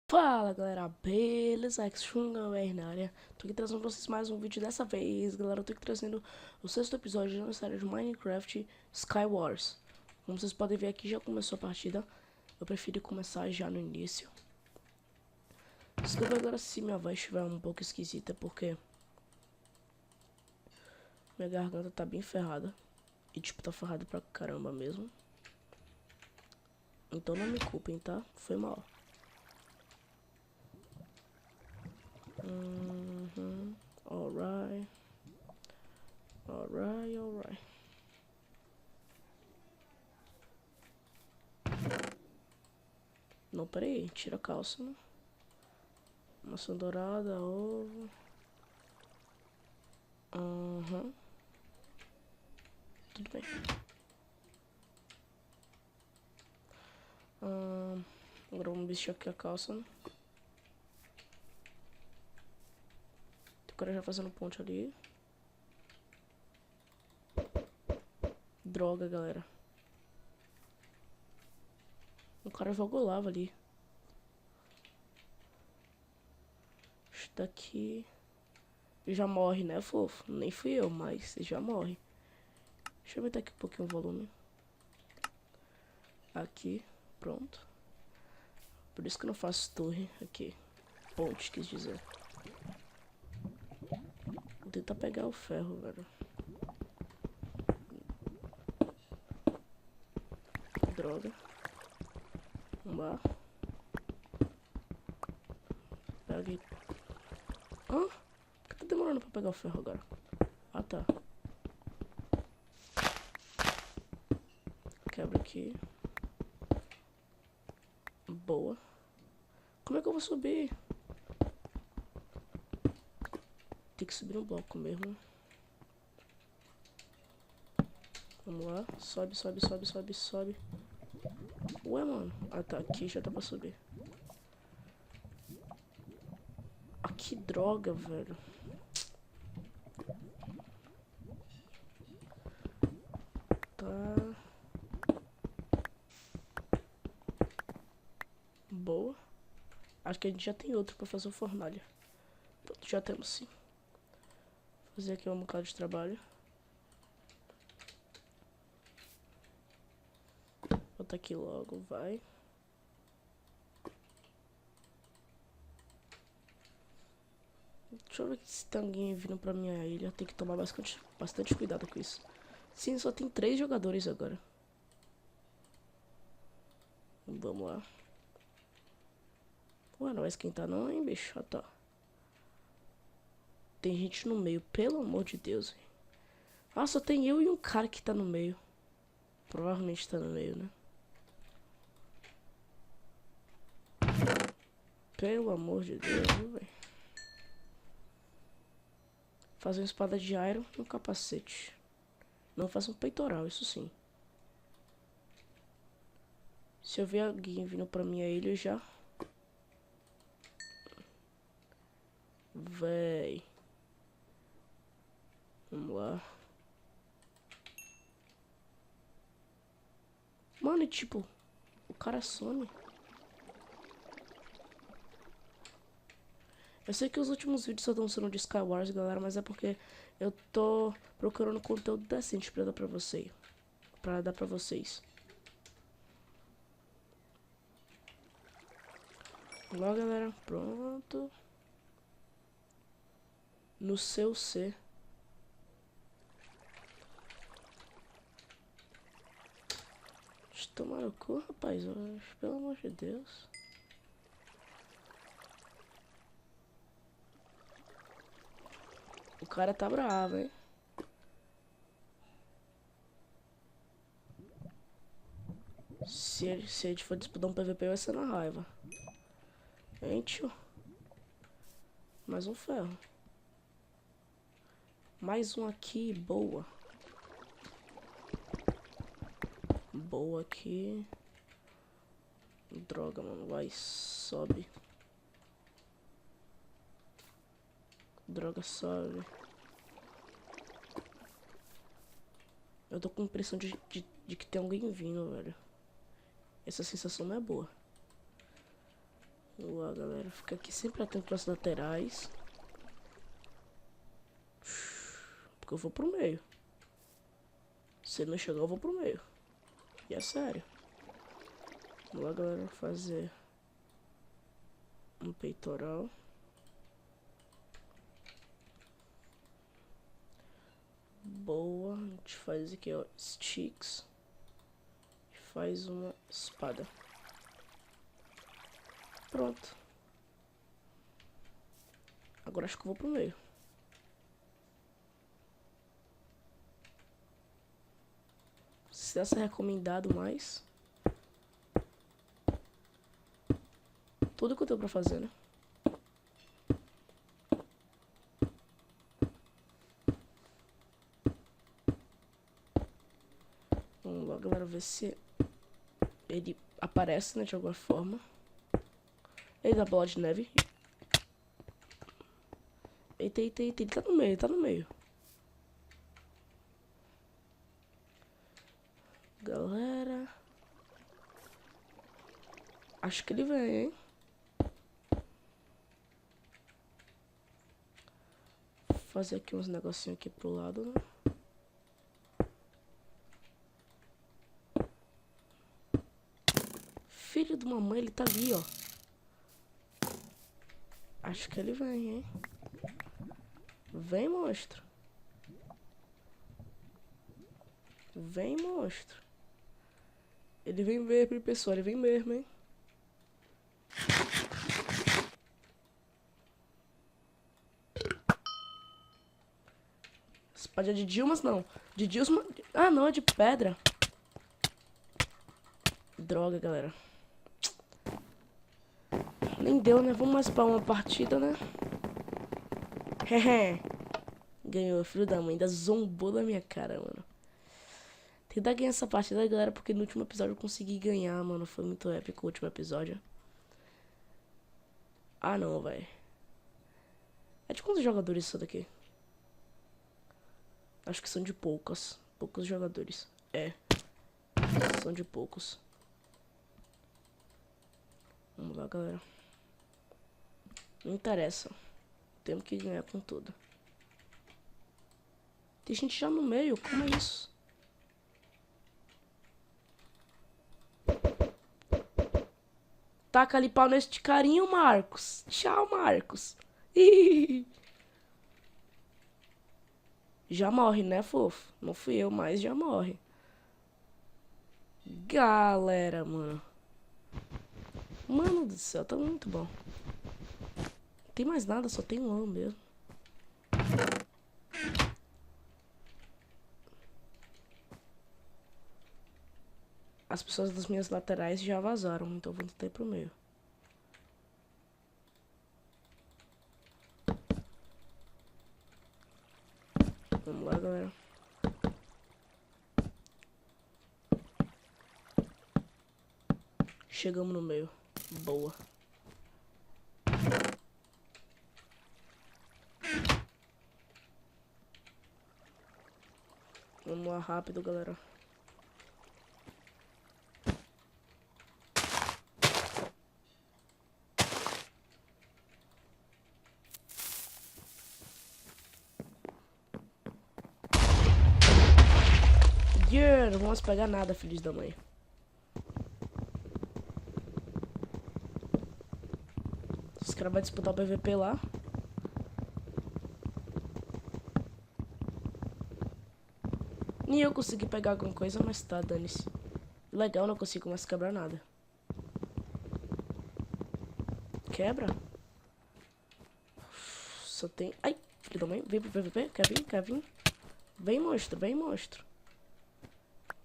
Fala galera, beleza? XXungaWR na área. Tô aqui trazendo pra vocês mais um vídeo. Dessa vez, galera, eu tô aqui trazendo o sexto episódio da série de Minecraft Skywars. Como vocês podem ver aqui, já começou a partida. Eu preferi começar já no início. Desculpa agora se minha voz estiver um pouco esquisita, porque minha garganta tá bem ferrada. E tipo, tá ferrada pra caramba mesmo. Então não me culpem, tá? Foi mal. Alright. Alright. Não, peraí, tira a calça, né? Maçã dourada, ovo. Tudo bem. Agora vamos vestir aqui a calça, né? Tem o cara já fazendo ponte ali. Droga, galera. O cara jogou lava ali. Isso daqui já morre, né, fofo? Nem fui eu, mas já morre. Deixa eu aumentar aqui um pouquinho o volume. Aqui, pronto. Por isso que eu não faço torre aqui. Ponte, quis dizer. Vou tentar pegar o ferro, velho. Droga. Vamos lá. Peguei. Hã? Por que tá demorando pra pegar o ferro agora? Ah, tá. Quebra aqui. Boa. Como é que eu vou subir? Tem que subir no bloco mesmo. Vamos lá. Sobe. Ué, mano. Ah, tá. Aqui já dá pra subir. Ah, que droga, velho. Tá. Boa. Acho que a gente já tem outro pra fazer o fornalha. Pronto, já temos sim. Vou fazer aqui um bocado de trabalho. Botar aqui logo, vai. Deixa eu ver se tem alguém vindo pra minha ilha. Tem que tomar bastante cuidado com isso. Sim, só tem 3 jogadores agora. Vamos lá. Ué, não vai esquentar não, hein, bicho? Ah, tá. Tem gente no meio, pelo amor de Deus. Ah, só tem eu e um cara que tá no meio. Provavelmente tá no meio, né? Pelo amor de Deus, velho. Fazer uma espada de iron e um capacete. Não faça um peitoral, isso sim. Se eu ver alguém vindo pra minha ilha, já... Véi. Vamos lá. Mano, e tipo... O cara some. Eu sei que os últimos vídeos só estão sendo de Skywars, galera, mas é porque eu tô procurando conteúdo decente pra dar pra vocês. Vamos lá, galera. Pronto. No seu C. Tomar no cu, rapaz. Pelo amor de Deus. O cara tá bravo, hein? Se a gente for disputar um PVP, vai ser na raiva. Hein, tio? Mais um ferro. Mais um aqui, boa. Boa aqui. Droga, mano. Vai, sobe. Droga, sobe. Eu tô com a impressão de que tem alguém vindo, velho. Essa sensação não é boa. Vamos lá, galera. Fica aqui sempre atento para as laterais. Porque eu vou pro meio. Se ele não chegar, eu vou pro meio. E é sério. Vamos lá, galera. Fazer um peitoral. Boa. A gente faz aqui, ó. Sticks. E faz uma espada. Pronto. Agora acho que eu vou pro meio. Se essa é recomendado mais. Tudo que eu tenho pra fazer, né? Vamos lá, galera, ver se ele aparece, né, de alguma forma. Ele dá bola de neve. Eita, eita, eita, ele tá no meio, ele tá no meio. Galera. Acho que ele vem, hein? Vou fazer aqui uns negocinhos aqui pro lado, né? Filho de mamãe, ele tá ali, ó. Acho que ele vem, hein? Vem, monstro. Vem, monstro. Ele vem mesmo, pessoal. Ele vem mesmo, hein? Espada de Dilmas, não. De Dilma... Ah, não. É de pedra. Droga, galera. Nem deu, né? Vamos mais pra uma partida, né? Hehe. Ganhou, filho da mãe. Ainda zombou da minha cara, mano. Tentar ganhar essa partida, galera, porque no último episódio eu consegui ganhar, mano. Foi muito épico o último episódio. Ah, não, velho. É de quantos jogadores isso daqui? Acho que são de poucos. Poucos jogadores. É. São de poucos. Vamos lá, galera. Não interessa. Temos que ganhar com tudo. Tem gente já no meio. Como é isso? Taca ali pau neste carinho, Marcos. Tchau, Marcos. Já morre, né, fofo? Não fui eu, mas já morre. Galera, mano. Mano do céu, tá muito bom. Não tem mais nada, só tem lã mesmo. As pessoas das minhas laterais já vazaram, então eu vou tentar ir pro meio. Vamos lá, galera. Chegamos no meio. Boa. Vamos lá rápido, galera. Yeah, não vamos pegar nada, filhos da mãe. Os caras vão disputar o PVP lá. Nem eu consegui pegar alguma coisa, mas tá, dane-se. Legal, não consigo mais quebrar nada. Quebra? Só tem... Ai, filho da mãe, vem pro PVP, quer vir, quer vir? Vem, monstro, vem, monstro.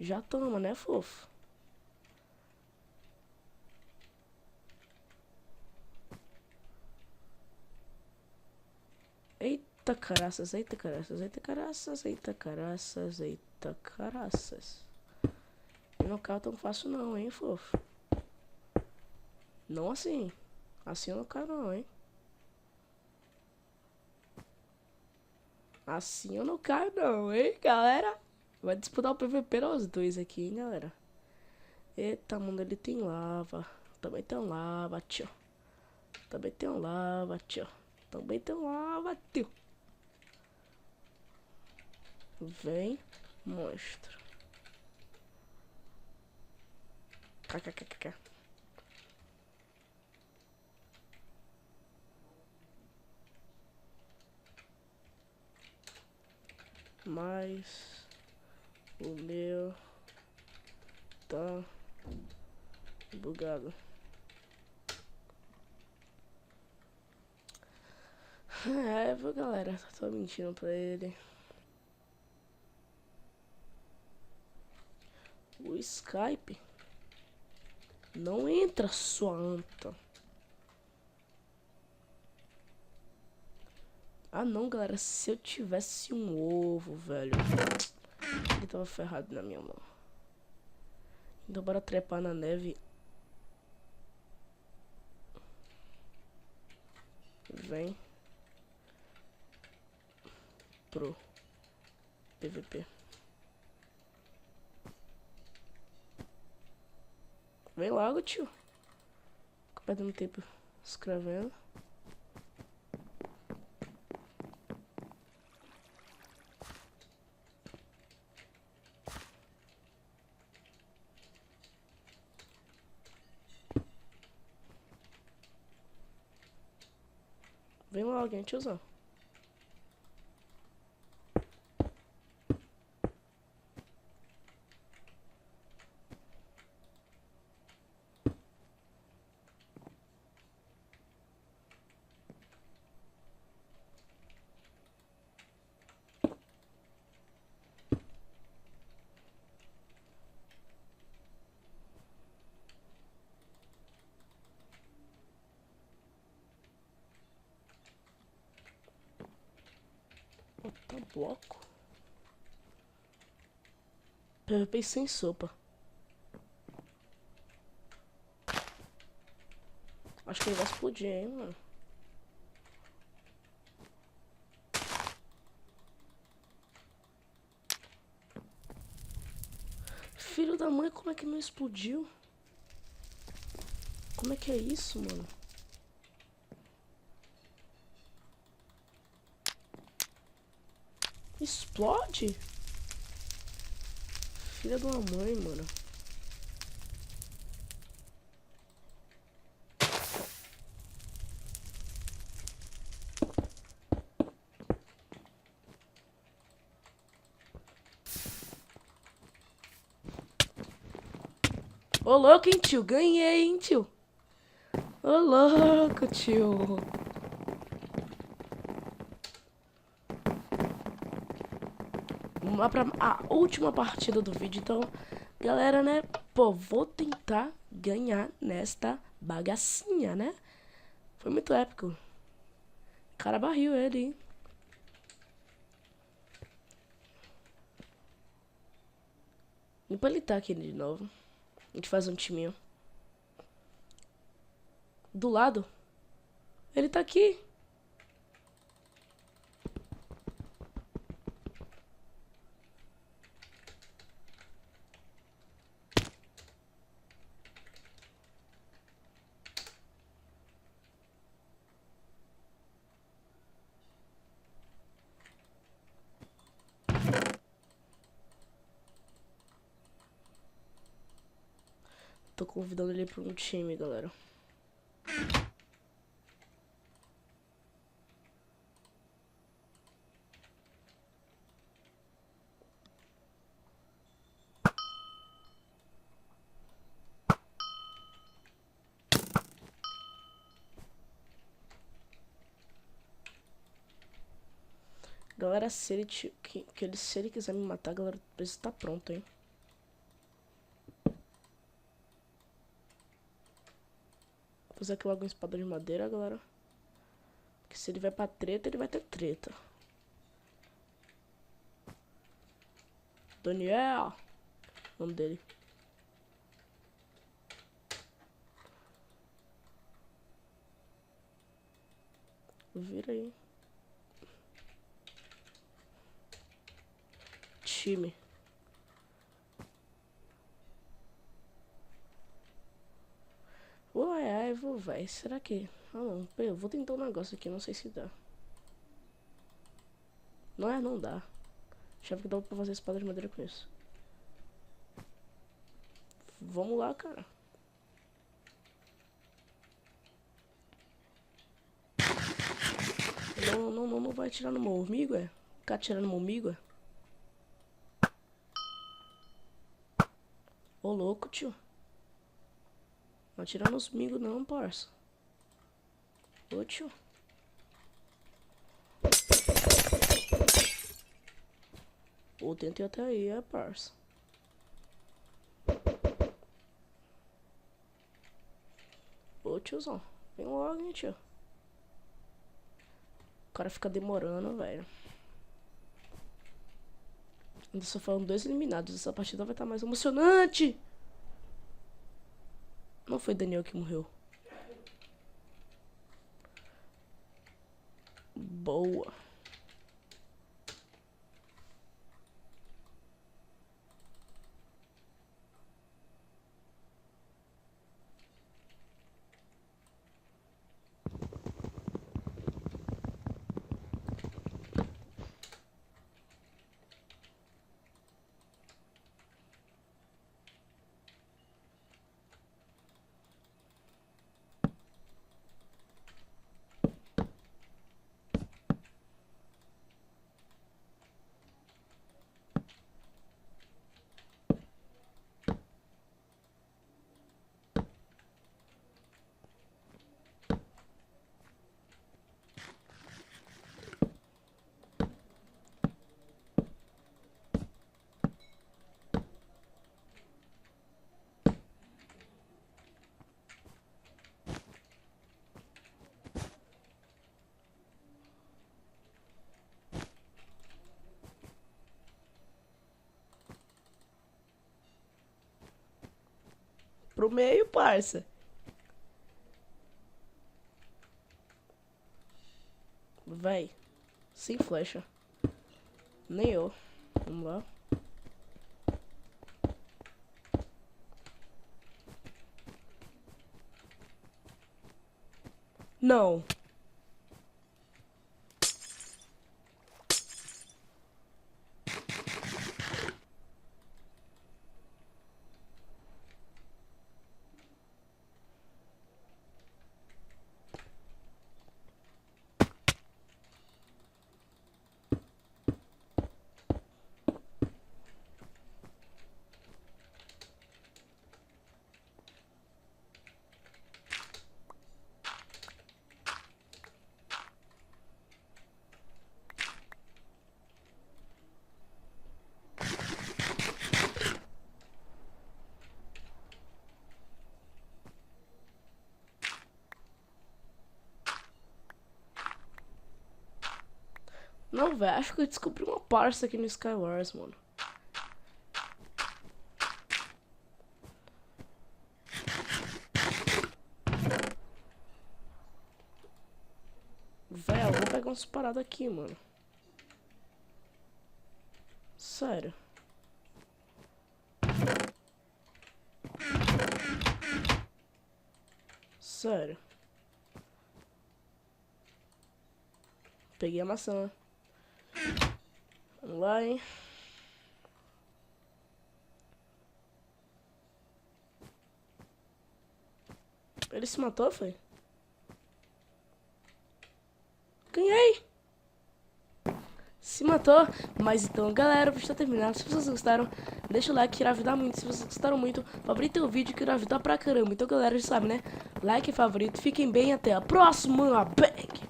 Já toma, né, fofo? Eita caraças, eita caraças, eita caraças, eita caraças, eita caraças. E não caiu tão fácil não, hein, fofo? Não assim. Assim eu não caio não, hein? Assim eu não caio não, hein, galera? Vai disputar o PVP os dois aqui, hein, galera? Eita, mano, ele tem lava. Também tem lava, tio. Também tem um lava, tio. Também tem um lava, tio. Vem, monstro. KKKK. Mas o meu tá bugado. É, viu, galera? Tô mentindo pra ele. O Skype não entra, sua anta. Ah não, galera, se eu tivesse um ovo, velho, ele tava ferrado na minha mão. Então bora trepar na neve. Vem pro PVP. Vem logo, tio. Fico perdendo tempo escrevendo. Vem logo, hein, tiozão. Tá bloco. PVP sem sopa. Acho que ele vai explodir, hein, mano. Filho da mãe, como é que não explodiu? Como é que é isso, mano? Explode? Filha de uma mãe, mano. Ô louco, hein, tio? Ganhei, hein, tio? Ô louco, tio. A última partida do vídeo, então, galera, né? Pô, vou tentar ganhar nesta bagacinha, né? Foi muito épico. O cara barril ele, hein? E pra ele tá aqui de novo. A gente faz um timinho. Do lado. Ele tá aqui. Tô convidando ele pra um time, galera. Galera, se ele quiser me matar, galera, precisa estar pronto, hein? Vou fazer aqui logo uma espada de madeira, galera. Porque se ele vai pra treta, ele vai ter treta. Daniel! O nome dele. Vira aí. Time. Ué, level, velho. Será que... Ah, não. Eu vou tentar um negócio aqui, não sei se dá. Não dá. Achava que dava pra fazer espada de madeira com isso. Vamos lá, cara. Não vai atirar no meu amigo, é? Ficar atirando no meu amigo, é? Ô, louco, tio. Não atira nos amigos não, parça. Ô, tio. Ô, tentei até aí, é, parça. Ô, tiozão. Vem logo, hein, tio. O cara fica demorando, velho. Ainda só foram 2 eliminados. Essa partida vai estar mais emocionante. Não foi Daniel que morreu. Boa. Pro meio, parça. Vai. Sem flecha. Nem eu. Vamos lá. Não. Não, velho. Acho que eu descobri uma parça aqui no Skywars, mano. Velho, eu vou pegar umas paradas aqui, mano. Sério. Sério. Peguei a maçã. Vamos lá, hein. Ele se matou, foi? Ganhei! Se matou. Mas então, galera, o vídeo tá terminado. Se vocês gostaram, deixa o like, que irá ajudar muito. Se vocês gostaram muito, favorita o vídeo, que irá ajudar pra caramba. Então, galera, já sabe, né? Like e favorito. Fiquem bem, até a próxima. Bang!